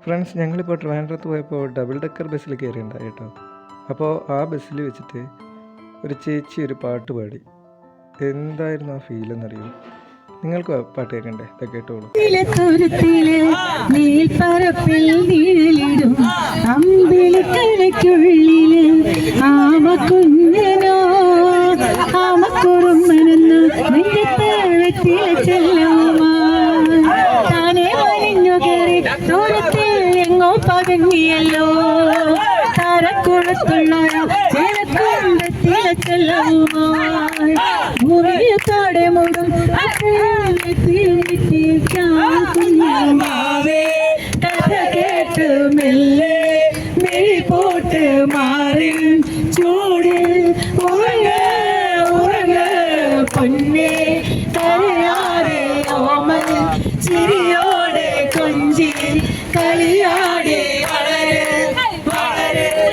Friends, ഞങ്ങളിപ്പോൾ ട്രിവാൻഡ്രത്ത് പോയപ്പോൾ ഡബിൾ ഡെക്കർ ബസ്സിൽ കയറിയിട്ടുണ്ടായി കേട്ടോ. അപ്പോൾ ആ ബസ്സിൽ വെച്ചിട്ട് ഒരു ചേച്ചി ഒരു പാട്ട് പാടി. എന്തായിരുന്നു ആ ഫീൽ എന്നറിയോ? നിങ്ങൾക്ക് പാട്ട് കേൾക്കണ്ടേ? ഇതൊക്കെ കേട്ടോളൂ. പകങ്ങിയല്ലോ താരക്കുളത്തുള്ളൊരു ചെല്ലവുമായി ഭൂമിയുടെ മുഴും കഥ കേട്ട് മെല്ലെ മെഴി പോട്ട് മാറി ചൂട് ഉറങ്ങ ഉറങ്ങ പൊന്നെ കരയാതെ ഓമൻ ചിരിയോടെ കൊഞ്ചി കളിയാ